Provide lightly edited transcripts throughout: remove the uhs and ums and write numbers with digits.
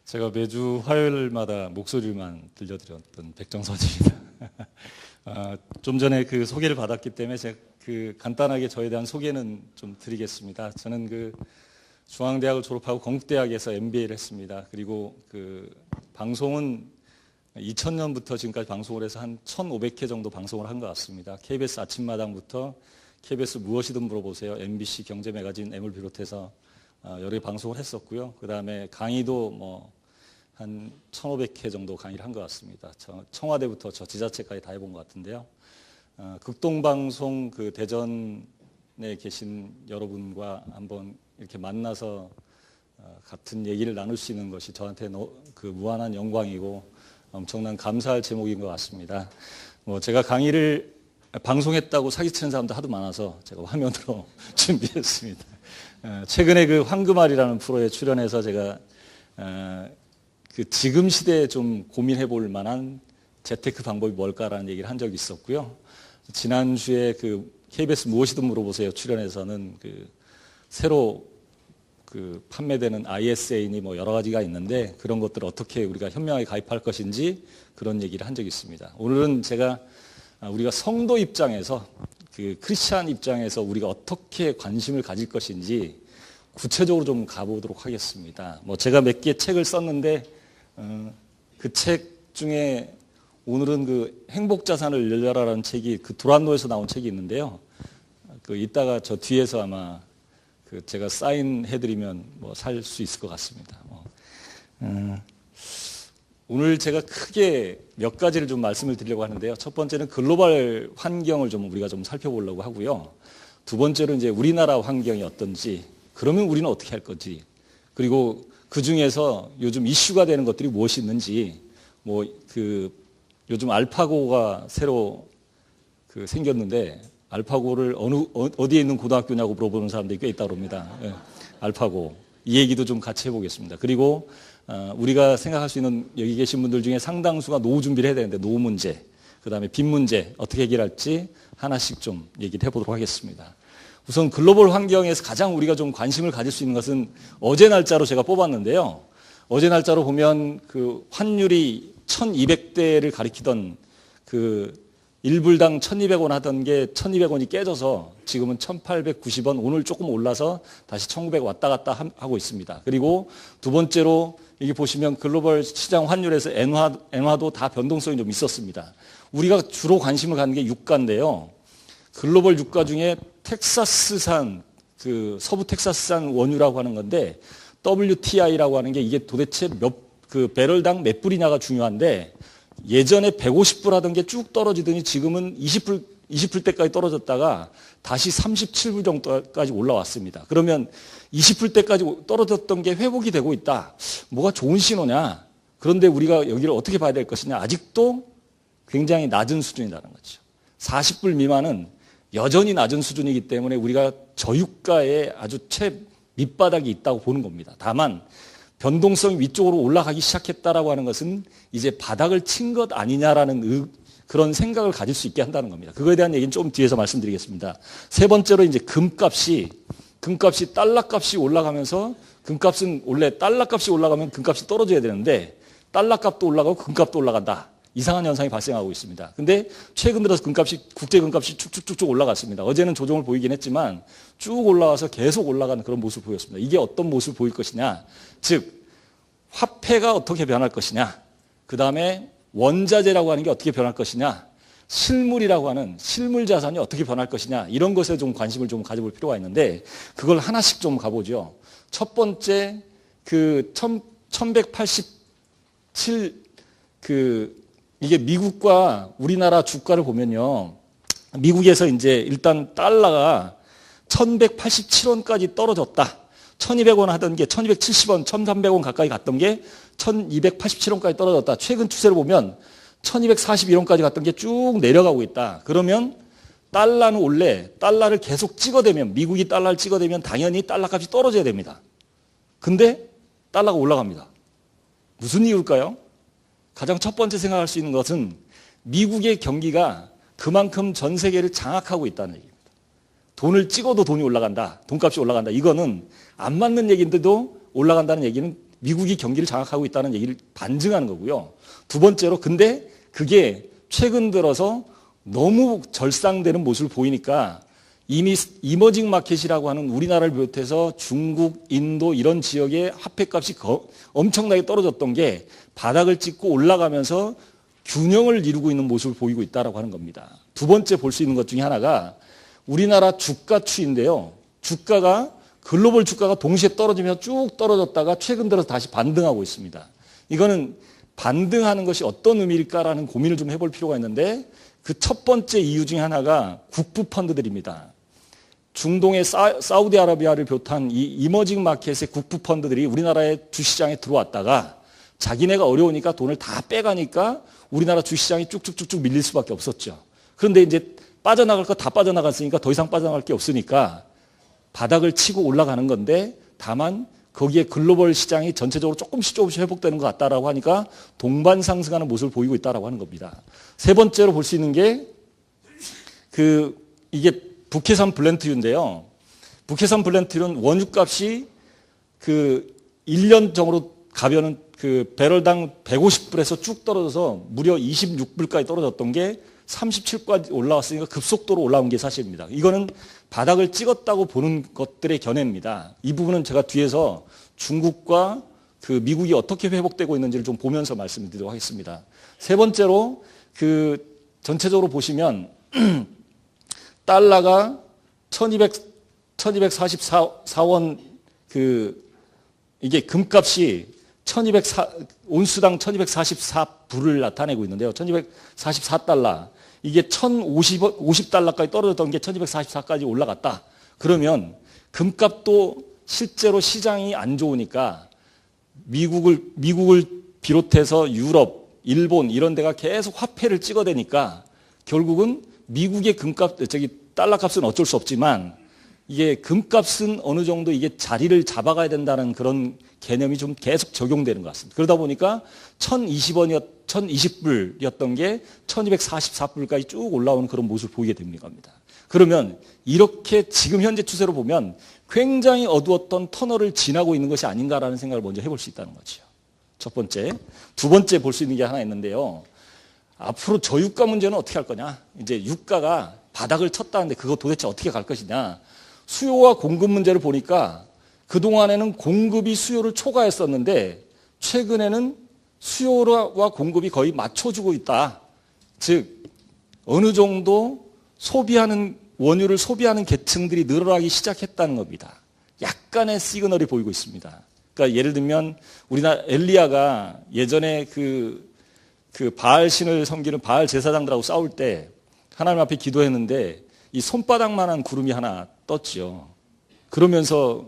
제가 매주 화요일마다 목소리만 들려드렸던 백정선입니다. 좀 전에 그 소개를 받았기 때문에 제가 간단하게 저에 대한 소개는 좀 드리겠습니다. 저는 중앙대학을 졸업하고 건국대학에서 MBA를 했습니다. 그리고 방송은 2000년부터 지금까지 방송을 해서 한 1500회 정도 방송을 한 것 같습니다. KBS 아침마당부터 KBS 무엇이든 물어보세요, MBC 경제매거진 M을 비롯해서 여러 개 방송을 했었고요. 그 다음에 강의도 한 1500회 정도 강의를 한 것 같습니다. 청와대부터 저 지자체까지 다 해본 것 같은데요. 극동방송 대전에 계신 여러분과 한번 이렇게 만나서 같은 얘기를 나눌 수 있는 것이 저한테 무한한 영광이고 엄청난 감사할 제목인 것 같습니다. 제가 강의를 방송했다고 사기치는 사람도 하도 많아서 제가 화면으로 준비했습니다. 최근에 황금알이라는 프로에 출연해서 제가 지금 시대에 좀 고민해 볼 만한 재테크 방법이 뭘까라는 얘기를 한 적이 있었고요. 지난주에 KBS 무엇이든 물어보세요 출연해서는 새로 판매되는 ISA니 여러 가지가 있는데 그런 것들을 어떻게 우리가 현명하게 가입할 것인지 그런 얘기를 한 적이 있습니다. 오늘은 우리가 성도 입장에서 크리스찬 입장에서 우리가 어떻게 관심을 가질 것인지 구체적으로 좀 가보도록 하겠습니다. 제가 몇 개 책을 썼는데 그 책 중에 오늘은 행복자산을 열려라라는 책이 두란노에서 나온 책이 있는데요. 이따가 저 뒤에서 아마 제가 사인해드리면 살 수 있을 것 같습니다. 오늘 제가 크게 몇 가지를 좀 말씀을 드리려고 하는데요. 첫 번째는 글로벌 환경을 우리가 좀 살펴보려고 하고요. 두 번째로 이제 우리나라 환경이 어떤지, 그러면 우리는 어떻게 할 건지, 그리고 그 중에서 요즘 이슈가 되는 것들이 무엇이 있는지, 요즘 알파고가 새로 생겼는데 알파고를 어디에 있는 고등학교냐고 물어보는 사람들이 꽤 있다고 합니다. 예, 알파고. 이 얘기도 좀 같이 해보겠습니다. 그리고 우리가 생각할 수 있는 여기 계신 분들 중에 상당수가 노후 준비를 해야 되는데 노후 문제, 그 다음에 빚 문제 어떻게 해결할지 하나씩 좀 얘기를 해보도록 하겠습니다. 우선 글로벌 환경에서 가장 우리가 좀 관심을 가질 수 있는 것은 어제 날짜로 제가 뽑았는데요. 어제 날짜로 보면 환율이 1200대를 가리키던 1불당 1200원 하던 게 1200원이 깨져서 지금은 1890원, 오늘 조금 올라서 다시 1900 왔다 갔다 하고 있습니다. 그리고 두 번째로 여기 보시면 글로벌 시장 환율에서 엔화도 다 변동성이 좀 있었습니다. 우리가 주로 관심을 갖는 게 유가인데요. 글로벌 유가 중에 텍사스산, 서부 텍사스산 원유라고 하는 건데 WTI라고 하는 게 이게 도대체 배럴당 몇 불이냐가 중요한데 예전에 150불 하던 게 쭉 떨어지더니 지금은 20불대까지 떨어졌다가 다시 37불 정도까지 올라왔습니다. 그러면 20불대까지 떨어졌던 게 회복이 되고 있다. 뭐가 좋은 신호냐? 그런데 우리가 여기를 어떻게 봐야 될 것이냐? 아직도 굉장히 낮은 수준이라는 거죠. 40불 미만은 여전히 낮은 수준이기 때문에 우리가 저유가의 아주 밑바닥이 있다고 보는 겁니다. 다만 변동성이 위쪽으로 올라가기 시작했다라고 하는 것은 이제 바닥을 친 것 아니냐라는 그런 생각을 가질 수 있게 한다는 겁니다. 그거에 대한 얘기는 좀 뒤에서 말씀드리겠습니다. 세 번째로 이제 금값이 달러값이 올라가면서 금값은 원래 달러값이 올라가면 금값이 떨어져야 되는데 달러값도 올라가고 금값도 올라간다. 이상한 현상이 발생하고 있습니다. 근데 최근 들어서 국제 금값이 쭉쭉쭉 올라갔습니다. 어제는 조정을 보이긴 했지만 쭉 올라와서 계속 올라가는 그런 모습을 보였습니다. 이게 어떤 모습을 보일 것이냐? 즉, 화폐가 어떻게 변할 것이냐? 그 다음에 원자재라고 하는 게 어떻게 변할 것이냐? 실물이라고 하는 실물 자산이 어떻게 변할 것이냐? 이런 것에 좀 관심을 좀 가져볼 필요가 있는데 그걸 하나씩 좀 가보죠. 첫 번째, 1187 이게 미국과 우리나라 주가를 보면요. 미국에서 이제 일단 달러가 1187원까지 떨어졌다. 1200원 하던 게 1270원, 1300원 가까이 갔던 게 1287원까지 떨어졌다. 최근 추세를 보면 1241원까지 갔던 게 쭉 내려가고 있다. 그러면 달러는 원래 달러를 계속 찍어대면, 미국이 달러를 찍어대면 당연히 달러 값이 떨어져야 됩니다. 근데 달러가 올라갑니다. 무슨 이유일까요? 가장 첫 번째 생각할 수 있는 것은 미국의 경기가 그만큼 전 세계를 장악하고 있다는 얘기입니다. 돈을 찍어도 돈이 올라간다. 돈값이 올라간다. 이거는 안 맞는 얘기인데도 올라간다는 얘기는 미국이 경기를 장악하고 있다는 얘기를 반증하는 거고요. 두 번째로 근데 그게 최근 들어서 너무 절상되는 모습을 보이니까 이미 이머징 마켓이라고 하는 우리나라를 비롯해서 중국, 인도 이런 지역의 화폐값이 엄청나게 떨어졌던 게 바닥을 찍고 올라가면서 균형을 이루고 있는 모습을 보이고 있다고 하는 겁니다. 두 번째 볼 수 있는 것 중에 하나가 우리나라 주가 추인데요. 주가가 글로벌 주가가 동시에 떨어지면서 쭉 떨어졌다가 최근 들어서 다시 반등하고 있습니다. 이거는 반등하는 것이 어떤 의미일까라는 고민을 좀 해볼 필요가 있는데 그 첫 번째 이유 중에 하나가 국부 펀드들입니다. 중동의 사우디아라비아를 비롯한 이 이머징 마켓의 국부 펀드들이 우리나라의 주시장에 들어왔다가 자기네가 어려우니까 돈을 다 빼가니까 우리나라 주시장이 쭉쭉쭉쭉 밀릴 수밖에 없었죠. 그런데 이제 빠져나갈 거 다 빠져나갔으니까 더 이상 빠져나갈 게 없으니까 바닥을 치고 올라가는 건데 다만 거기에 글로벌 시장이 전체적으로 조금씩 회복되는 것 같다라고 하니까 동반 상승하는 모습을 보이고 있다라고 하는 겁니다. 세 번째로 볼 수 있는 게 이게 북해산 블렌트유인데요. 북해산 블렌트유는 원유값이 1년 정으로 가면은 배럴당 150불에서 쭉 떨어져서 무려 26불까지 떨어졌던 게 37까지 올라왔으니까 급속도로 올라온 게 사실입니다. 이거는 바닥을 찍었다고 보는 것들의 견해입니다. 이 부분은 제가 뒤에서 중국과 미국이 어떻게 회복되고 있는지를 좀 보면서 말씀드리도록 하겠습니다. 세 번째로 전체적으로 보시면 달러가 1244원 이게 금값이 온수당 1244불을 나타내고 있는데요. 1244달러. 이게 1050달러까지 떨어졌던 게 1244까지 올라갔다. 그러면 금값도 실제로 시장이 안 좋으니까 미국을 비롯해서 유럽, 일본 이런 데가 계속 화폐를 찍어대니까 결국은 미국의 달러 값은 어쩔 수 없지만 이게 금값은 어느 정도 이게 자리를 잡아가야 된다는 그런 개념이 좀 계속 적용되는 것 같습니다. 그러다 보니까 1020불이었던 게 1244불까지 쭉 올라오는 그런 모습을 보이게 됩니다. 그러면 이렇게 지금 현재 추세로 보면 굉장히 어두웠던 터널을 지나고 있는 것이 아닌가라는 생각을 먼저 해볼 수 있다는 거죠. 첫 번째. 두 번째 볼 수 있는 게 하나 있는데요. 앞으로 저유가 문제는 어떻게 할 거냐. 이제 유가가 바닥을 쳤다는데 그거 도대체 어떻게 갈 것이냐. 수요와 공급 문제를 보니까 그동안에는 공급이 수요를 초과했었는데 최근에는 수요와 공급이 거의 맞춰주고 있다. 즉 어느 정도 원유를 소비하는 계층들이 늘어나기 시작했다는 겁니다. 약간의 시그널이 보이고 있습니다. 그러니까 예를 들면 우리나라 엘리야가 예전에 바알 신을 섬기는 바알 제사장들하고 싸울 때 하나님 앞에 기도했는데 이 손바닥만한 구름이 하나 떴지요. 그러면서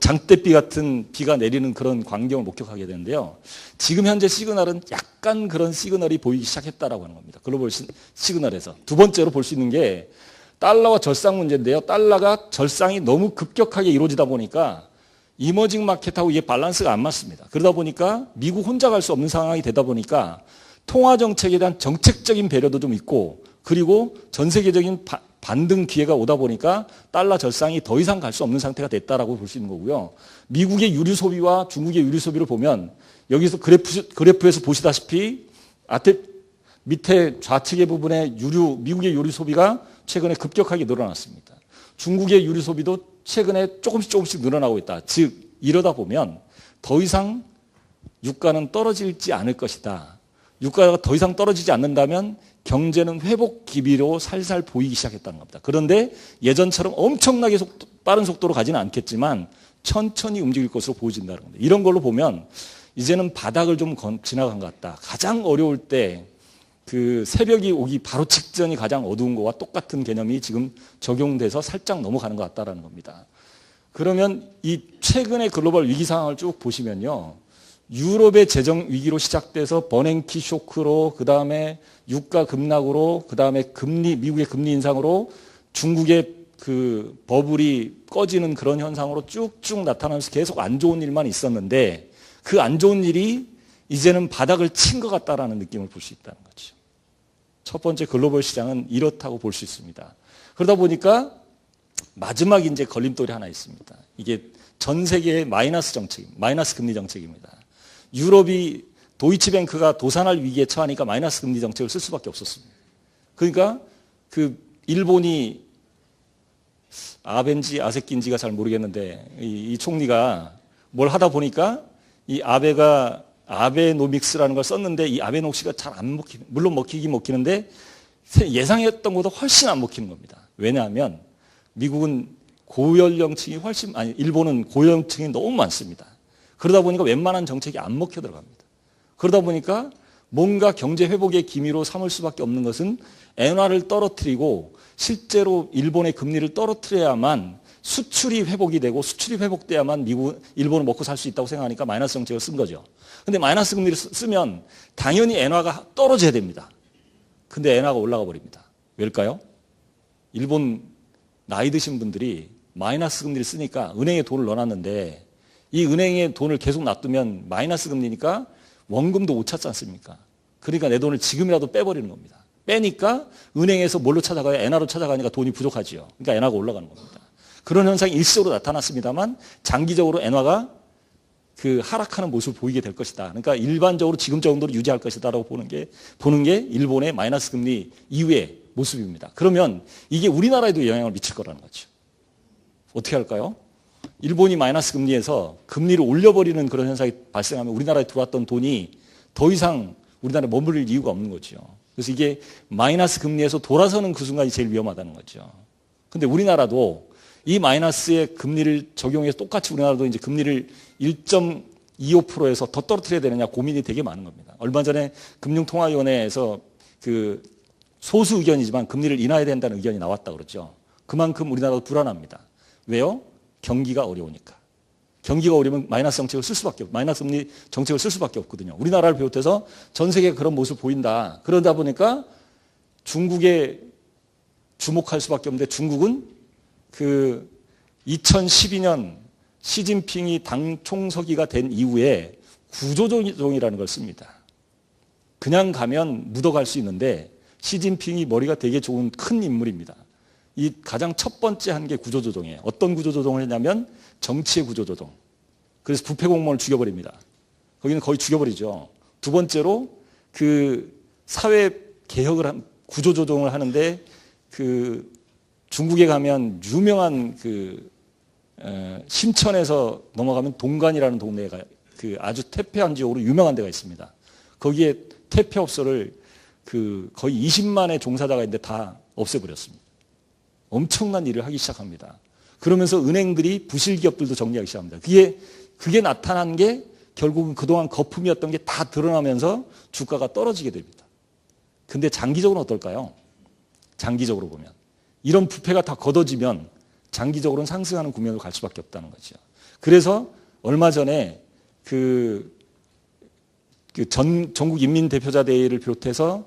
장대비 같은 비가 내리는 그런 광경을 목격하게 되는데요. 지금 현재 시그널은 약간 그런 시그널이 보이기 시작했다라고 하는 겁니다. 글로벌 시그널에서. 두 번째로 볼 수 있는 게 달러와 절상 문제인데요. 달러가 절상이 너무 급격하게 이루어지다 보니까 이머징 마켓하고 이게 밸런스가 안 맞습니다. 그러다 보니까 미국 혼자 갈 수 없는 상황이 되다 보니까 통화 정책에 대한 정책적인 배려도 좀 있고 그리고 전 세계적인 반등 기회가 오다 보니까 달러 절상이 더 이상 갈 수 없는 상태가 됐다라고 볼 수 있는 거고요. 미국의 유류 소비와 중국의 유류 소비를 보면 여기서 그래프에서 보시다시피 밑에 좌측의 부분에 미국의 유류 소비가 최근에 급격하게 늘어났습니다. 중국의 유류 소비도 최근에 조금씩 늘어나고 있다. 즉 이러다 보면 더 이상 유가는 떨어지지 않을 것이다. 유가가 더 이상 떨어지지 않는다면 경제는 회복 기미로 살살 보이기 시작했다는 겁니다. 그런데 예전처럼 엄청나게 빠른 속도로 가지는 않겠지만 천천히 움직일 것으로 보여진다는 겁니다. 이런 걸로 보면 이제는 바닥을 좀 지나간 것 같다. 가장 어려울 때 새벽이 오기 바로 직전이 가장 어두운 것과 똑같은 개념이 지금 적용돼서 살짝 넘어가는 것 같다는 겁니다. 그러면 이 최근의 글로벌 위기 상황을 쭉 보시면요. 유럽의 재정 위기로 시작돼서 버냉키 쇼크로 그다음에 유가 급락으로 그다음에 미국의 금리 인상으로 중국의 버블이 꺼지는 그런 현상으로 쭉쭉 나타나면서 계속 안 좋은 일만 있었는데 그 안 좋은 일이 이제는 바닥을 친 것 같다라는 느낌을 볼 수 있다는 거죠. 첫 번째 글로벌 시장은 이렇다고 볼 수 있습니다. 그러다 보니까 마지막 이제 걸림돌이 하나 있습니다. 이게 전 세계의 마이너스 정책, 마이너스 금리 정책입니다. 유럽이 도이치뱅크가 도산할 위기에 처하니까 마이너스 금리 정책을 쓸 수밖에 없었습니다. 그러니까 그 일본이 아벤지 아세끼인지가 잘 모르겠는데 이 총리가 뭘 하다 보니까 이 아베가 아베노믹스라는 걸 썼는데 이 아베노믹스가 잘 안 먹히는, 물론 먹히긴 먹히는데 예상했던 것보다 훨씬 안 먹히는 겁니다. 왜냐하면 미국은 고연령층이 일본은 고연령층이 너무 많습니다. 그러다 보니까 웬만한 정책이 안 먹혀 들어갑니다. 그러다 보니까 뭔가 경제 회복의 기미로 삼을 수밖에 없는 것은 엔화를 떨어뜨리고 실제로 일본의 금리를 떨어뜨려야만 수출이 회복이 되고 수출이 회복돼야만 일본은 먹고 살 수 있다고 생각하니까 마이너스 정책을 쓴 거죠. 근데 마이너스 금리를 쓰면 당연히 엔화가 떨어져야 됩니다. 근데 엔화가 올라가 버립니다. 왜일까요? 일본 나이 드신 분들이 마이너스 금리를 쓰니까 은행에 돈을 넣어놨는데 이 은행에 돈을 계속 놔두면 마이너스 금리니까 원금도 못 찾지 않습니까? 그러니까 내 돈을 지금이라도 빼버리는 겁니다. 빼니까 은행에서 뭘로 찾아가요? 엔화로 찾아가니까 돈이 부족하지요. 그러니까 엔화가 올라가는 겁니다. 그런 현상이 일시적으로 나타났습니다만 장기적으로 엔화가 그 하락하는 모습을 보이게 될 것이다. 그러니까 일반적으로 지금 정도로 유지할 것이다라고 보는 게 일본의 마이너스 금리 이후의 모습입니다. 그러면 이게 우리나라에도 영향을 미칠 거라는 거죠. 어떻게 할까요? 일본이 마이너스 금리에서 금리를 올려버리는 그런 현상이 발생하면 우리나라에 들어왔던 돈이 더 이상 우리나라에 머무를 이유가 없는 거죠. 그래서 이게 마이너스 금리에서 돌아서는 그 순간이 제일 위험하다는 거죠. 근데 우리나라도 이 마이너스의 금리를 적용해서 똑같이 우리나라도 이제 금리를 1.25%에서 더 떨어뜨려야 되느냐 고민이 되게 많은 겁니다. 얼마 전에 금융통화위원회에서 그 소수 의견이지만 금리를 인하해야 된다는 의견이 나왔다 그러죠. 그만큼 우리나라도 불안합니다. 왜요? 경기가 어려우니까. 경기가 어려우면 마이너스 정책을 쓸 수밖에 없고 마이너스 금리 정책을 쓸 수밖에 없거든요. 우리나라를 비롯해서 전 세계가 그런 모습을 보인다. 그러다 보니까 중국에 주목할 수밖에 없는데 중국은 그 2012년 시진핑이 당 총서기가 된 이후에 구조조정이라는 걸 씁니다. 그냥 가면 묻어갈 수 있는데 시진핑이 머리가 되게 좋은 큰 인물입니다. 이 가장 첫 번째 한 게 구조조정이에요. 어떤 구조조정을 했냐면 정치의 구조조정. 그래서 부패 공무원을 죽여버립니다. 거기는 거의 죽여버리죠. 두 번째로 그 사회 개혁을 구조조정을 하는데 그 중국에 가면 유명한 그 심천에서 넘어가면 동간이라는 동네가 그 아주 퇴폐한 지역으로 유명한 데가 있습니다. 거기에 퇴폐업소를 그 거의 20만의 종사자가 있는데 다 없애버렸습니다. 엄청난 일을 하기 시작합니다. 그러면서 은행들이 부실 기업들도 정리하기 시작합니다. 그게 나타난 게 결국은 그동안 거품이었던 게 다 드러나면서 주가가 떨어지게 됩니다. 근데 장기적으로는 어떨까요? 장기적으로 보면 이런 부패가 다 걷어지면 장기적으로는 상승하는 국면으로 갈 수밖에 없다는 거죠. 그래서 얼마 전에 전국 인민대표자 대회를 비롯해서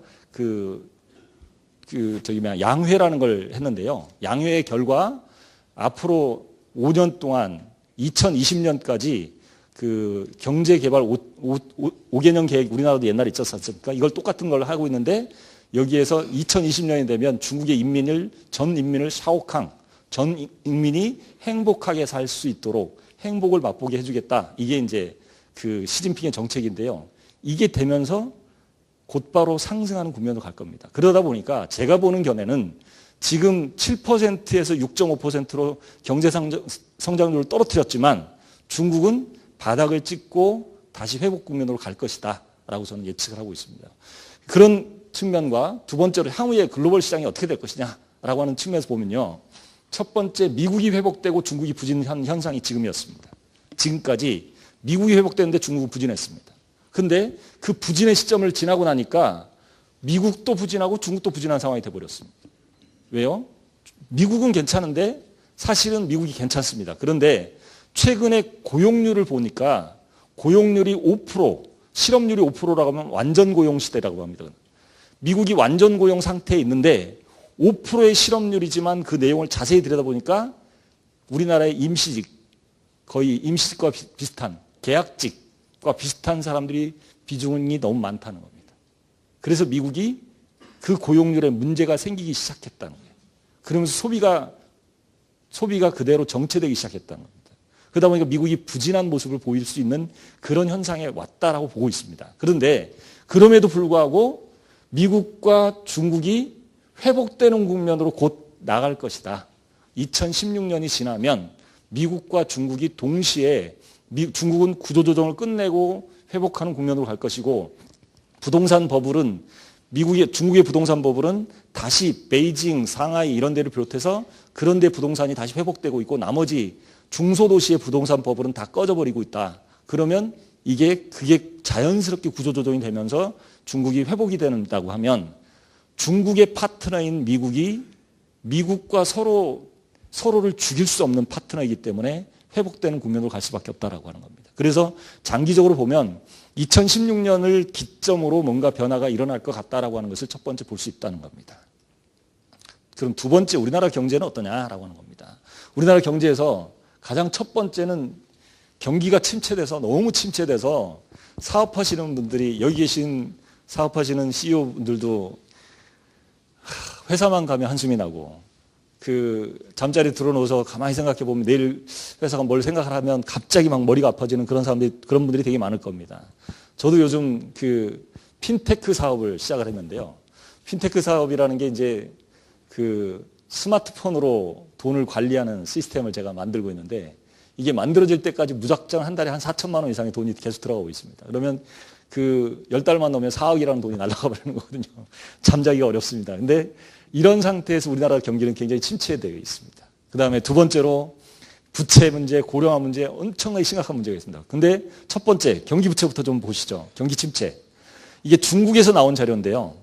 양회라는 걸 했는데요. 양회의 결과 앞으로 5년 동안 2020년까지 그 경제개발 5개년 계획 우리나라도 옛날에 있었지 않습니까? 이걸 똑같은 걸 하고 있는데 여기에서 2020년이 되면 중국의 전 인민을 샤오캉, 전 인민이 행복하게 살 수 있도록 행복을 맛보게 해주겠다. 이게 이제 그 시진핑의 정책인데요. 이게 되면서 곧바로 상승하는 국면으로 갈 겁니다. 그러다 보니까 제가 보는 견해는 지금 7%에서 6.5%로 경제 성장률을 떨어뜨렸지만 중국은 바닥을 찍고 다시 회복 국면으로 갈 것이다 라고 저는 예측을 하고 있습니다. 그런 측면과 두 번째로 향후에 글로벌 시장이 어떻게 될 것이냐라고 하는 측면에서 보면요. 첫 번째 미국이 회복되고 중국이 부진한 현상이 지금이었습니다. 지금까지 미국이 회복되는데 중국은 부진했습니다. 근데 그 부진의 시점을 지나고 나니까 미국도 부진하고 중국도 부진한 상황이 돼버렸습니다. 왜요? 미국은 괜찮은데 사실은 미국이 괜찮습니다. 그런데 최근에 고용률을 보니까 고용률이 5%, 실업률이 5%라고 하면 완전 고용 시대라고 합니다. 미국이 완전 고용 상태에 있는데 5%의 실업률이지만 그 내용을 자세히 들여다보니까 우리나라의 임시직, 거의 임시직과 비슷한 계약직과 비슷한 사람들이 비중이 너무 많다는 겁니다. 그래서 미국이 그 고용률에 문제가 생기기 시작했다는 거예요. 그러면서 소비가 그대로 정체되기 시작했다는 겁니다. 그러다 보니까 미국이 부진한 모습을 보일 수 있는 그런 현상에 왔다라고 보고 있습니다. 그런데 그럼에도 불구하고 미국과 중국이 회복되는 국면으로 곧 나갈 것이다. 2016년이 지나면 미국과 중국이 동시에 중국은 구조조정을 끝내고 회복하는 국면으로 갈 것이고 부동산 버블은 중국의 부동산 버블은 다시 베이징, 상하이 이런 데를 비롯해서 그런 데 부동산이 다시 회복되고 있고 나머지 중소도시의 부동산 버블은 다 꺼져버리고 있다. 그러면 그게 자연스럽게 구조조정이 되면서 중국이 회복이 된다고 하면 중국의 파트너인 미국이 미국과 서로를 죽일 수 없는 파트너이기 때문에 회복되는 국면으로 갈 수밖에 없다라고 하는 겁니다. 그래서 장기적으로 보면 2016년을 기점으로 뭔가 변화가 일어날 것 같다라고 하는 것을 첫 번째 볼 수 있다는 겁니다. 그럼 두 번째 우리나라 경제는 어떠냐라고 하는 겁니다. 우리나라 경제에서 가장 첫 번째는 경기가 침체돼서 너무 침체돼서 사업하시는 분들이 여기 계신 사업하시는 CEO분들도 회사만 가면 한숨이 나고 잠자리 들어놓아서 가만히 생각해 보면 내일 회사가 뭘 생각을 하면 갑자기 막 머리가 아파지는 그런 분들이 되게 많을 겁니다. 저도 요즘 핀테크 사업을 시작을 했는데요. 핀테크 사업이라는 게 이제 스마트폰으로 돈을 관리하는 시스템을 제가 만들고 있는데 이게 만들어질 때까지 무작정 한 달에 한 4천만 원 이상의 돈이 계속 들어가고 있습니다. 그러면 10달만 넘으면 4억이라는 돈이 날아가 버리는 거거든요. 잠자기가 어렵습니다. 근데 이런 상태에서 우리나라 경기는 굉장히 침체되어 있습니다. 그 다음에 두 번째로 부채 문제, 고령화 문제 엄청나게 심각한 문제가 있습니다. 근데 첫 번째 경기 부채부터 좀 보시죠. 경기 침체. 이게 중국에서 나온 자료인데요.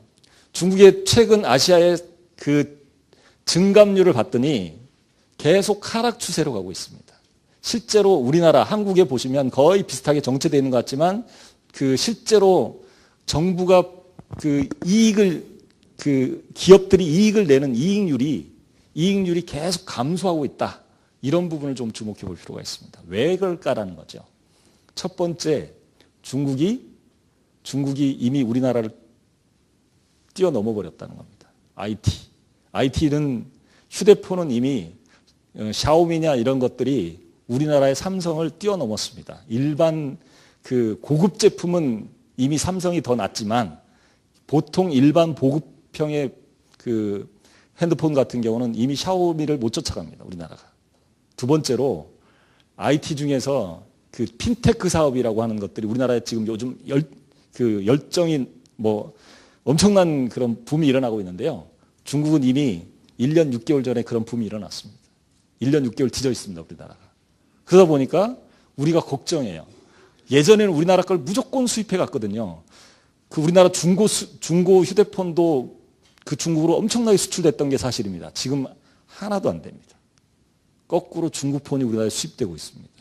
중국의 최근 아시아의 증감률을 봤더니 계속 하락 추세로 가고 있습니다. 실제로 우리나라 한국에 보시면 거의 비슷하게 정체되어 있는 것 같지만 실제로 정부가 기업들이 이익을 내는 이익률이 계속 감소하고 있다. 이런 부분을 좀 주목해 볼 필요가 있습니다. 왜 그럴까라는 거죠. 첫 번째, 중국이 이미 우리나라를 뛰어넘어 버렸다는 겁니다. IT는 휴대폰은 이미 샤오미냐 이런 것들이 우리나라의 삼성을 뛰어넘었습니다. 일반 고급 제품은 이미 삼성이 더 낫지만 보통 일반 보급형의 핸드폰 같은 경우는 이미 샤오미를 못 쫓아갑니다. 우리나라가. 두 번째로 IT 중에서 핀테크 사업이라고 하는 것들이 우리나라에 지금 요즘 열정이 엄청난 그런 붐이 일어나고 있는데요. 중국은 이미 1년 6개월 전에 그런 붐이 일어났습니다. 1년 6개월 뒤져 있습니다. 우리나라가. 그러다 보니까 우리가 걱정해요. 예전에는 우리나라 걸 무조건 수입해 갔거든요. 우리나라 중고 휴대폰도 중국으로 엄청나게 수출됐던 게 사실입니다. 지금 하나도 안 됩니다. 거꾸로 중국폰이 우리나라에 수입되고 있습니다.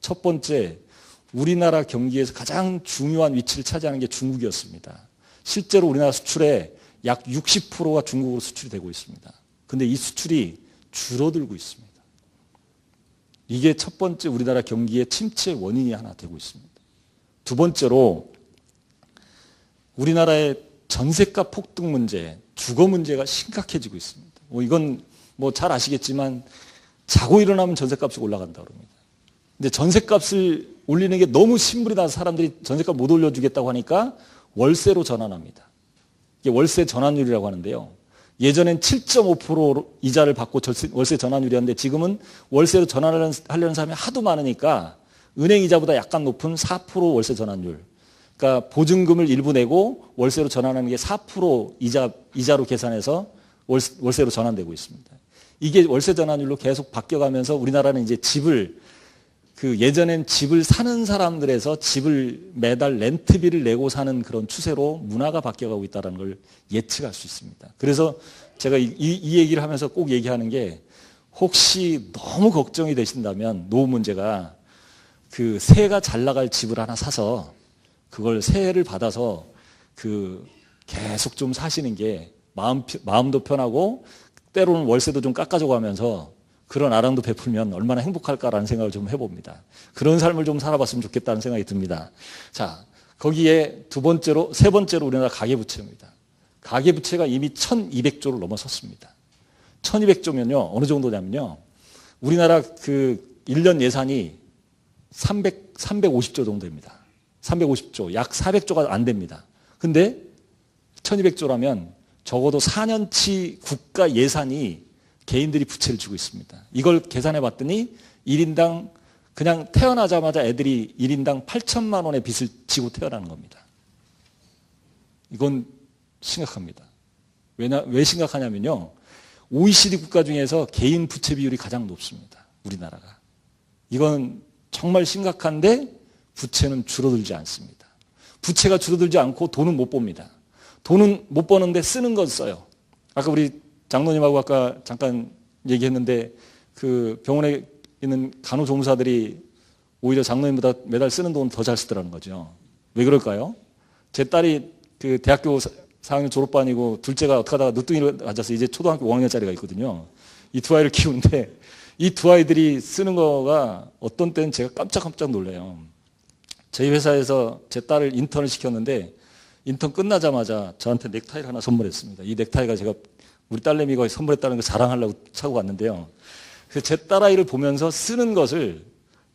첫 번째, 우리나라 경기에서 가장 중요한 위치를 차지하는 게 중국이었습니다. 실제로 우리나라 수출의 약 60%가 중국으로 수출이 되고 있습니다. 그런데 이 수출이 줄어들고 있습니다. 이게 첫 번째 우리나라 경기의 침체 원인이 하나 되고 있습니다. 두 번째로 우리나라의 전세값 폭등 문제, 주거 문제가 심각해지고 있습니다. 이건 잘 아시겠지만 자고 일어나면 전세값이 올라간다 그럽니다. 근데 전세값을 올리는 게 너무 신물이 나서 사람들이 전세값 못 올려주겠다고 하니까 월세로 전환합니다. 이게 월세 전환율이라고 하는데요. 예전엔 7.5% 이자를 받고 월세 전환율이었는데 지금은 월세로 전환하려는 사람이 하도 많으니까 은행 이자보다 약간 높은 4% 월세 전환율. 그러니까 보증금을 일부 내고 월세로 전환하는 게 4% 이자로 계산해서 월세로 전환되고 있습니다. 이게 월세 전환율로 계속 바뀌어가면서 우리나라는 이제 예전엔 집을 사는 사람들에서 집을 매달 렌트비를 내고 사는 그런 추세로 문화가 바뀌어가고 있다는 걸 예측할 수 있습니다. 그래서 제가 이 얘기를 하면서 꼭 얘기하는 게 혹시 너무 걱정이 되신다면 노후 문제가 세가 잘 나갈 집을 하나 사서 그걸 세를 받아서 계속 좀 사시는 게 마음도 편하고 때로는 월세도 좀 깎아줘 가면서 그런 아랑도 베풀면 얼마나 행복할까라는 생각을 좀 해봅니다. 그런 삶을 좀 살아봤으면 좋겠다는 생각이 듭니다. 자, 거기에 세 번째로 우리나라 가계부채입니다. 가계부채가 이미 1200조를 넘어섰습니다. 1200조면요, 어느 정도냐면요, 우리나라 1년 예산이 350조 정도입니다. 350조, 약 400조가 안 됩니다. 근데 1200조라면 적어도 4년치 국가 예산이 개인들이 부채를 지고 있습니다. 이걸 계산해 봤더니 1인당 그냥 태어나자마자 애들이 1인당 8천만 원의 빚을 지고 태어나는 겁니다. 이건 심각합니다. 왜 심각하냐면요. OECD 국가 중에서 개인 부채 비율이 가장 높습니다. 우리나라가. 이건 정말 심각한데 부채는 줄어들지 않습니다. 부채가 줄어들지 않고 돈은 못 봅니다. 돈은 못 버는데 쓰는 건 써요. 아까 우리 장로님하고 아까 잠깐 얘기했는데 그 병원에 있는 간호조무사들이 오히려 장로님보다 매달 쓰는 돈 더 잘 쓰더라는 거죠. 왜 그럴까요? 제 딸이 그 대학교 4학년 졸업반이고 둘째가 어떻게 하다가 늦둥이를 맞아서 이제 초등학교 5학년짜리가 있거든요. 이 두 아이를 키우는데 이 두 아이들이 쓰는 거가 어떤 때는 제가 깜짝깜짝 놀래요. 저희 회사에서 제 딸을 인턴을 시켰는데 인턴 끝나자마자 저한테 넥타이를 하나 선물했습니다. 이 넥타이가 제가 우리 딸내미가 선물했다는 걸 자랑하려고 사고 왔는데요. 그래서 제 딸아이를 보면서 쓰는 것을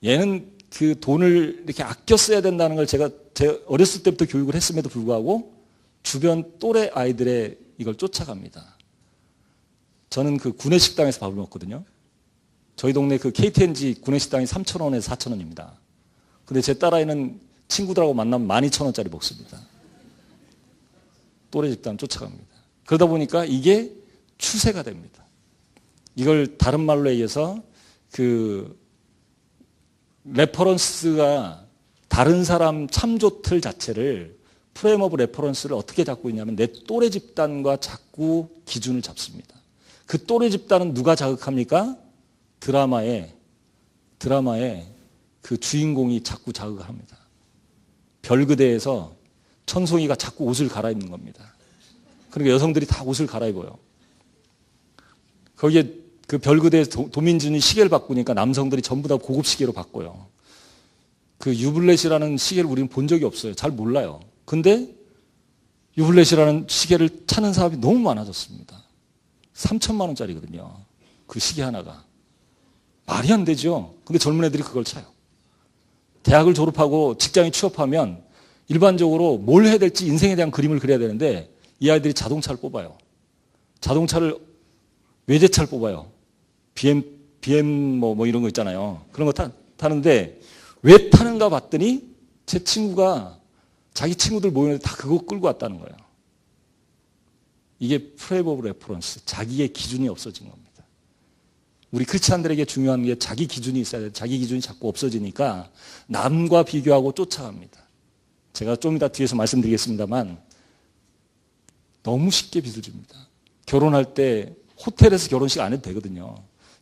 얘는 그 돈을 이렇게 아껴 써야 된다는 걸 제가 제 어렸을 때부터 교육을 했음에도 불구하고 주변 또래 아이들의 이걸 쫓아갑니다. 저는 그 구내식당에서 밥을 먹거든요. 저희 동네 그 KTNG 구내식당이 3,000원에서 4,000원입니다. 근데 제 딸아이는 친구들하고 만나면 12,000원짜리 먹습니다. 또래 집단 쫓아갑니다. 그러다 보니까 이게 추세가 됩니다. 이걸 다른 말로 얘기해서 그 레퍼런스가 다른 사람 참조 틀 자체를 프레임 오브 레퍼런스를 어떻게 잡고 있냐면 내 또래 집단과 자꾸 기준을 잡습니다. 그 또래 집단은 누가 자극합니까? 드라마에 그 주인공이 자꾸 자극을 합니다. 별그대에서 천송이가 자꾸 옷을 갈아입는 겁니다. 그러니까 여성들이 다 옷을 갈아입어요. 거기에 그 별그대에서 도민준이 시계를 바꾸니까 남성들이 전부 다 고급 시계로 바꿔요. 그 유블렛이라는 시계를 우리는 본 적이 없어요. 잘 몰라요. 근데 유블렛이라는 시계를 찾는 사람이 너무 많아졌습니다. 3천만 원짜리거든요. 그 시계 하나가. 말이 안 되죠. 근데 젊은 애들이 그걸 차요. 대학을 졸업하고 직장에 취업하면 일반적으로 뭘 해야 될지 인생에 대한 그림을 그려야 되는데 이 아이들이 자동차를 뽑아요. 자동차를 외제차를 뽑아요. BM 뭐 이런 거 있잖아요. 그런 거 타는데 왜 타는가 봤더니 제 친구가 자기 친구들 모이는데 다 그거 끌고 왔다는 거예요. 이게 프레임 오브 레퍼런스, 자기의 기준이 없어진 겁니다. 우리 크리스찬들에게 중요한 게 자기 기준이 있어야 돼요. 자기 기준이 자꾸 없어지니까 남과 비교하고 쫓아갑니다. 제가 좀 이따 뒤에서 말씀드리겠습니다만 너무 쉽게 빚을 줍니다. 결혼할 때 호텔에서 결혼식 안 해도 되거든요.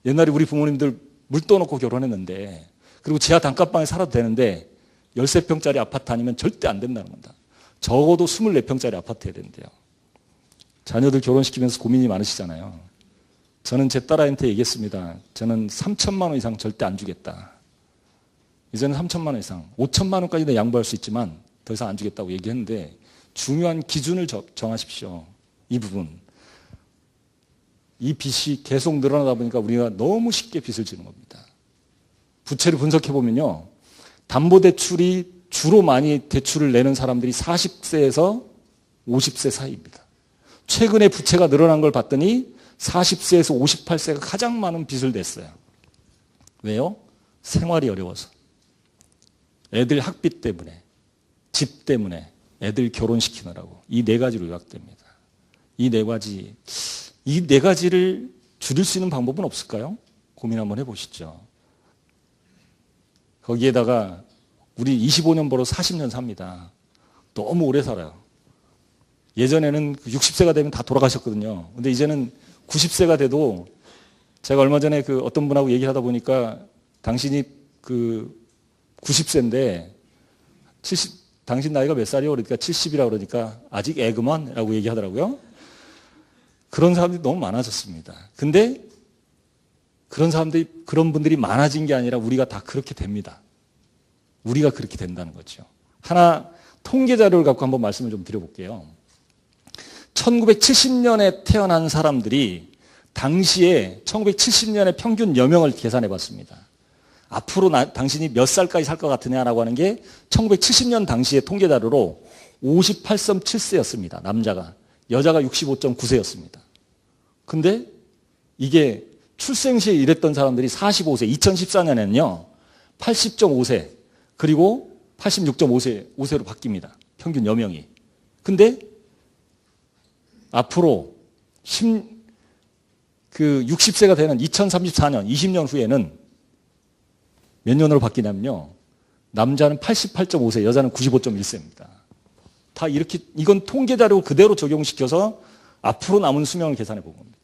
옛날에 우리 부모님들 물 떠놓고 결혼했는데 그리고 지하 단칸방에 살아도 되는데 13평짜리 아파트 아니면 절대 안 된다는 겁니다. 적어도 24평짜리 아파트 해야 된대요. 자녀들 결혼시키면서 고민이 많으시잖아요. 저는 제 딸아이한테 얘기했습니다. 저는 3천만 원 이상 절대 안 주겠다. 이제는 3천만 원 이상, 5천만 원까지는 양보할 수 있지만 더 이상 안 주겠다고 얘기했는데 중요한 기준을 정하십시오. 이 부분. 이 빚이 계속 늘어나다 보니까 우리가 너무 쉽게 빚을 지는 겁니다. 부채를 분석해 보면요. 담보대출이 주로 많이 대출을 내는 사람들이 40세에서 50세 사이입니다. 최근에 부채가 늘어난 걸 봤더니 40세에서 58세가 가장 많은 빚을 냈어요. 왜요? 생활이 어려워서. 애들 학비 때문에, 집 때문에, 애들 결혼시키느라고. 이 네 가지로 요약됩니다. 이 네 가지를 줄일 수 있는 방법은 없을까요? 고민 한번 해보시죠. 거기에다가 우리 25년 벌어 40년 삽니다. 너무 오래 살아요. 예전에는 60세가 되면 다 돌아가셨거든요. 근데 이제는 90세가 돼도 제가 얼마 전에 그 어떤 분하고 얘기하다 보니까 당신이 그 90세인데 당신 나이가 몇 살이요? 그러니까 70이라고 그러니까 아직 애그먼? 라고 얘기하더라고요. 그런 사람들이 너무 많아졌습니다. 근데 그런 분들이 많아진 게 아니라 우리가 다 그렇게 됩니다. 우리가 그렇게 된다는 거죠. 하나 통계 자료를 갖고 한번 말씀을 좀 드려볼게요. 1970년에 태어난 사람들이 당시에 1970년에 평균 여명을 계산해 봤습니다. 앞으로 당신이 몇 살까지 살 것 같으냐라고 하는 게 1970년 당시의 통계 자료로 58.7세였습니다. 남자가. 여자가 65.9세였습니다. 근데 이게 출생 시에 이랬던 사람들이 45세, 2014년에는요, 80.5세, 그리고 86.5세로 바뀝니다. 평균 여명이. 근데 앞으로 60세가 되는 2034년, 20년 후에는 몇 년으로 바뀌냐면요. 남자는 88.5세, 여자는 95.1세입니다. 다 이렇게, 이건 통계자료 그대로 적용시켜서 앞으로 남은 수명을 계산해 본 겁니다.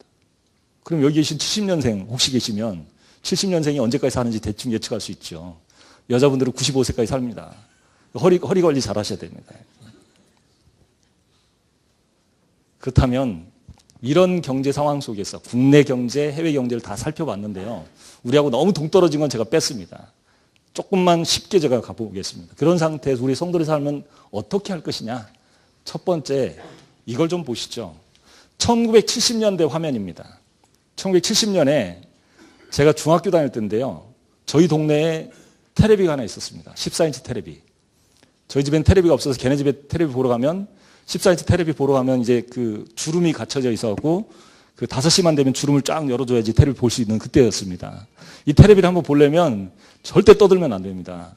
그럼 여기 계신 70년생 혹시 계시면 70년생이 언제까지 사는지 대충 예측할 수 있죠. 여자분들은 95세까지 삽니다. 허리 관리 잘 하셔야 됩니다. 그렇다면 이런 경제 상황 속에서 국내 경제, 해외 경제를 다 살펴봤는데요. 우리하고 너무 동떨어진 건 제가 뺐습니다. 조금만 쉽게 제가 가보겠습니다. 그런 상태에서 우리 성도들의 삶은 어떻게 할 것이냐. 첫 번째, 이걸 좀 보시죠. 1970년대 화면입니다. 1970년에 제가 중학교 다닐 때인데요. 저희 동네에 테레비가 하나 있었습니다. 14인치 테레비. 저희 집엔 테레비가 없어서 걔네 집에 테레비 보러 가면 14인치 테레비 보러 가면 이제 그 주름이 갖춰져 있어갖고 그 5시만 되면 주름을 쫙 열어줘야지 테레비 볼 수 있는 그때였습니다. 이 테레비를 한번 보려면 절대 떠들면 안 됩니다.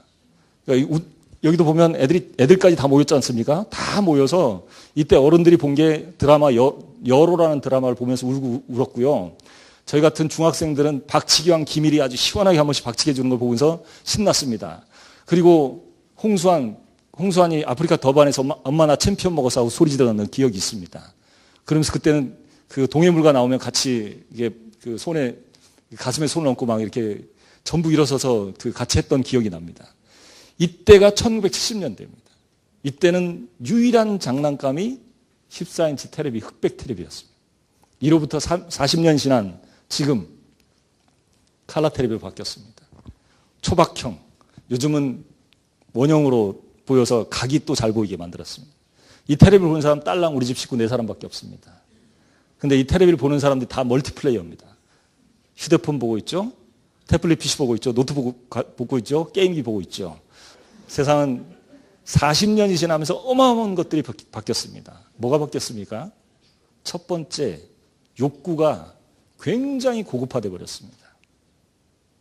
그러니까 여기도 보면 애들까지 다 모였지 않습니까? 다 모여서 이때 어른들이 본 게 드라마 여로라는 드라마를 보면서 울었고요. 저희 같은 중학생들은 박치기왕 기밀이 아주 시원하게 한 번씩 박치기 해주는 걸 보면서 신났습니다. 그리고 홍수환이 아프리카 더반에서 엄마 나 챔피언 먹어서 하고 소리 지르는 기억이 있습니다. 그러면서 그때는 그 동해물가 나오면 같이 이게 그 가슴에 손을 얹고 막 이렇게 전부 일어서서 그 같이 했던 기억이 납니다. 이때가 1970년대입니다. 이때는 유일한 장난감이 14인치 테레비, 흑백 테레비였습니다. 이로부터 40년 지난 지금 칼라 테레비로 바뀌었습니다. 초박형, 요즘은 원형으로 보여서 각이 또 잘 보이게 만들었습니다. 이 테레비를 보는 사람 딸랑 우리 집 식구 4사람밖에 없습니다. 근데 이 테레비를 보는 사람들이 다 멀티플레이어입니다. 휴대폰 보고 있죠? 태블릿 PC 보고 있죠? 노트북 보고 있죠? 게임기 보고 있죠? 세상은 40년이 지나면서 어마어마한 것들이 바뀌었습니다. 뭐가 바뀌었습니까? 첫 번째, 욕구가 굉장히 고급화되어 버렸습니다.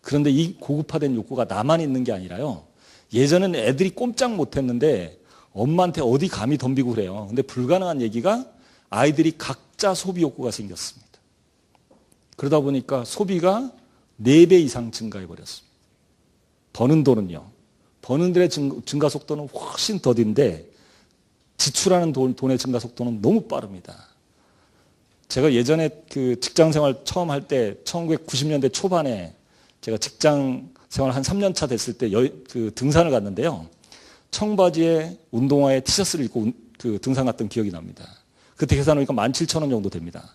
그런데 이 고급화된 욕구가 나만 있는 게 아니라요. 예전에는 애들이 꼼짝 못했는데 엄마한테 어디 감히 덤비고 그래요. 근데 불가능한 얘기가 아이들이 각자 소비 욕구가 생겼습니다. 그러다 보니까 소비가 4배 이상 증가해 버렸습니다. 버는 돈은요. 버는 돈의 증가 속도는 훨씬 더딘데 지출하는 돈의 증가 속도는 너무 빠릅니다. 제가 예전에 그 직장 생활 처음 할 때 1990년대 초반에 제가 직장 생활 한 3년 차 됐을 때 그 등산을 갔는데요. 청바지에 운동화에 티셔츠를 입고 그 등산 갔던 기억이 납니다. 그때 계산하니까 17,000원 정도 됩니다.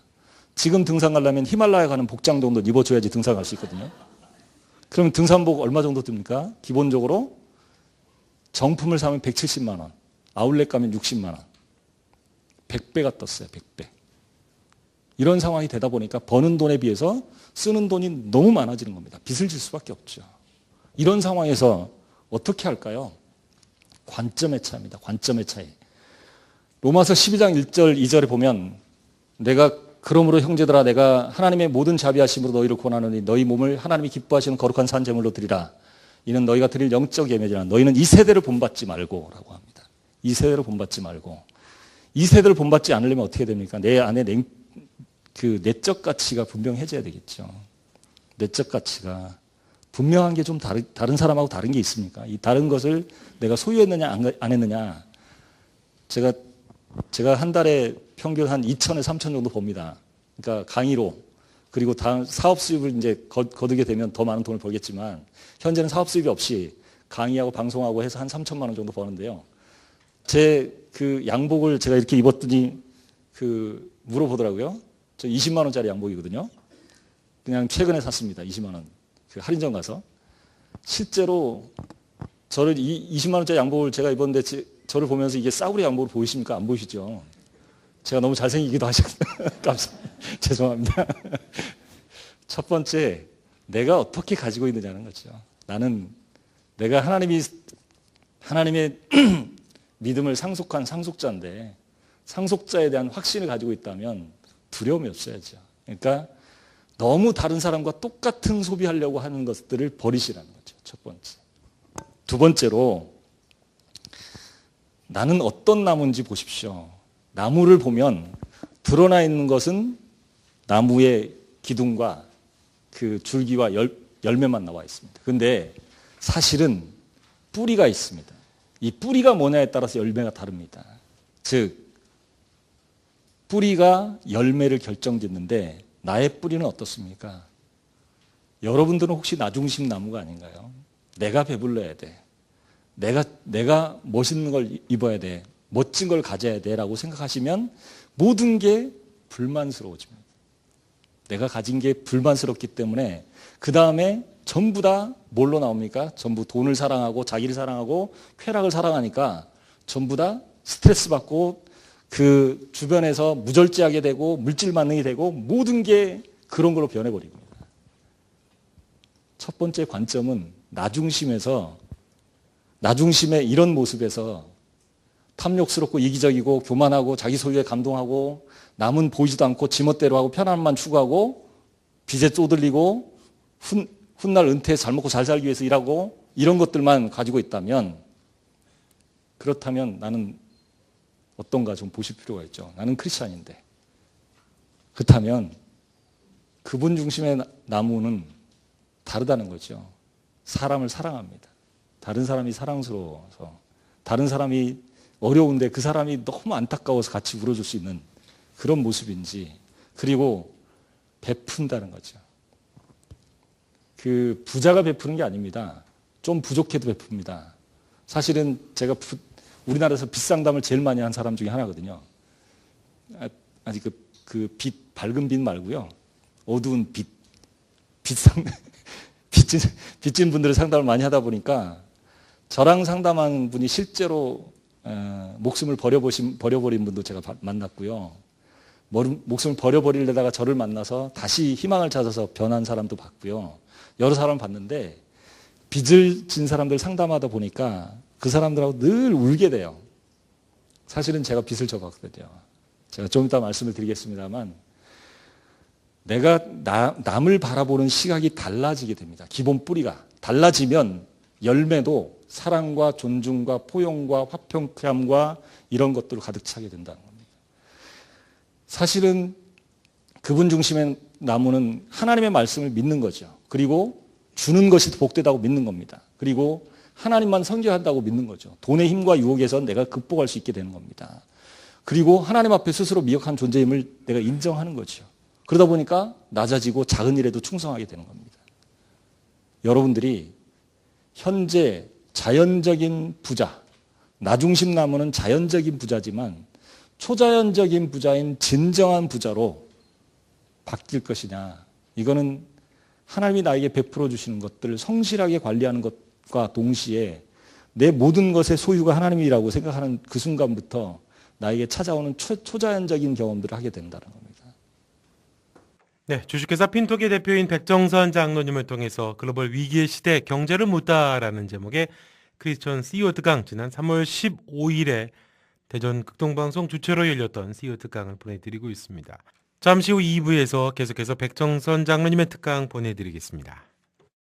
지금 등산 가려면 히말라야 가는 복장 정도 입어줘야지 등산 갈 수 있거든요. 그럼 등산복 얼마 정도 듭니까? 기본적으로 정품을 사면 170만 원, 아울렛 가면 60만 원. 100배가 떴어요, 100배. 이런 상황이 되다 보니까 버는 돈에 비해서 쓰는 돈이 너무 많아지는 겁니다. 빚을 질 수밖에 없죠. 이런 상황에서 어떻게 할까요? 관점의 차이입니다. 관점의 차이. 로마서 12장 1절 2절에 보면 내가 그러므로 형제들아 내가 하나님의 모든 자비하심으로 너희를 권하노니 너희 몸을 하나님이 기뻐하시는 거룩한 산 제물로 드리라. 이는 너희가 드릴 영적 예배지라. 너희는 이 세대를 본받지 말고 라고 합니다. 이 세대를 본받지 말고. 이 세대를 본받지 않으려면 어떻게 됩니까? 내 안에 그 내적 가치가 분명해져야 되겠죠. 내적 가치가 분명한 게 좀 다른 사람하고 다른 게 있습니까? 이 다른 것을 내가 소유했느냐 안 했느냐. 제가 한 달에 평균 한 2천에서 3천 정도 법니다. 그러니까 강의로 그리고 다음 사업 수입을 이제 거두게 되면 더 많은 돈을 벌겠지만 현재는 사업 수입이 없이 강의하고 방송하고 해서 한 3천만 원 정도 버는데요. 제 그 양복을 제가 이렇게 입었더니 그 물어보더라고요. 저 20만 원짜리 양복이거든요. 그냥 최근에 샀습니다. 20만 원. 그 할인점 가서. 실제로 저를 20만 원짜리 양복을 제가 입었는데 저를 보면서 이게 싸구려 양복으로 보이십니까? 안 보이시죠? 제가 너무 잘생기기도 하셨어요. 감사합니다. 죄송합니다. 첫 번째, 내가 어떻게 가지고 있느냐는 거죠. 나는 내가 하나님의 믿음을 상속한 상속자인데 상속자에 대한 확신을 가지고 있다면 두려움이 없어야죠. 그러니까 너무 다른 사람과 똑같은 소비하려고 하는 것들을 버리시라는 거죠. 첫 번째. 두 번째로 나는 어떤 나무인지 보십시오. 나무를 보면 드러나 있는 것은 나무의 기둥과 그 줄기와 열매만 나와 있습니다. 그런데 사실은 뿌리가 있습니다. 이 뿌리가 뭐냐에 따라서 열매가 다릅니다. 즉 뿌리가 열매를 결정짓는데 나의 뿌리는 어떻습니까? 여러분들은 혹시 나중심 나무가 아닌가요? 내가 배불러야 돼. 내가 멋있는 걸 입어야 돼. 멋진 걸 가져야 돼 라고 생각하시면 모든 게 불만스러워집니다. 내가 가진 게 불만스럽기 때문에 그 다음에 전부 다 뭘로 나옵니까? 전부 돈을 사랑하고 자기를 사랑하고 쾌락을 사랑하니까 전부 다 스트레스 받고 그 주변에서 무절제하게 되고 물질 만능이 되고 모든 게 그런 걸로 변해버립니다. 첫 번째 관점은 나중심의 이런 모습에서 탐욕스럽고 이기적이고 교만하고 자기 소유에 감동하고 남은 보이지도 않고 지멋대로 하고 편안함만 추구하고 빚에 쪼들리고 훗날 은퇴해 잘 먹고 잘 살기 위해서 일하고 이런 것들만 가지고 있다면 그렇다면 나는 어떤가 좀 보실 필요가 있죠. 나는 크리스찬인데. 그렇다면 그분 중심의 나무는 다르다는 거죠. 사람을 사랑합니다. 다른 사람이 사랑스러워서 다른 사람이 어려운데 그 사람이 너무 안타까워서 같이 울어줄 수 있는 그런 모습인지 그리고 베푼다는 거죠. 그 부자가 베푸는 게 아닙니다. 좀 부족해도 베풉니다. 사실은 제가 우리나라에서 빚상담을 제일 많이 한 사람 중에 하나거든요. 아직 그 밝은 빛 말고요. 어두운 빚진 분들의 상담을 많이 하다 보니까 저랑 상담한 분이 실제로 목숨을 버려버린 분도 제가 만났고요. 목숨을 버려버리려다가 저를 만나서 다시 희망을 찾아서 변한 사람도 봤고요. 여러 사람 봤는데 빚을 진 사람들 상담하다 보니까 그 사람들하고 늘 울게 돼요. 사실은 제가 빚을 져봤거든요. 제가 좀 이따 말씀을 드리겠습니다만 내가 남을 바라보는 시각이 달라지게 됩니다. 기본 뿌리가 달라지면 열매도 사랑과 존중과 포용과 화평함과 이런 것들로 가득 차게 된다는 겁니다. 사실은 그분 중심의 나무는 하나님의 말씀을 믿는 거죠. 그리고 주는 것이 복되다고 믿는 겁니다. 그리고 하나님만 선교한다고 믿는 거죠. 돈의 힘과 유혹에서 내가 극복할 수 있게 되는 겁니다. 그리고 하나님 앞에 스스로 미약한 존재임을 내가 인정하는 거죠. 그러다 보니까 낮아지고 작은 일에도 충성하게 되는 겁니다. 여러분들이 현재 자연적인 부자, 나중심 나무는 자연적인 부자지만 초자연적인 부자인 진정한 부자로 바뀔 것이냐. 이거는 하나님이 나에게 베풀어 주시는 것들을 성실하게 관리하는 것과 동시에 내 모든 것의 소유가 하나님이라고 생각하는 그 순간부터 나에게 찾아오는 초자연적인 경험들을 하게 된다는 겁니다. 네, 주식회사 핀톡의 대표인 백정선 장로님을 통해서 글로벌 위기의 시대 경제를 묻다라는 제목의 크리스천 CEO 특강 지난 3월 15일에 대전 극동방송 주최로 열렸던 CEO 특강을 보내드리고 있습니다. 잠시 후 2부에서 계속해서 백정선 장로님의 특강 보내드리겠습니다.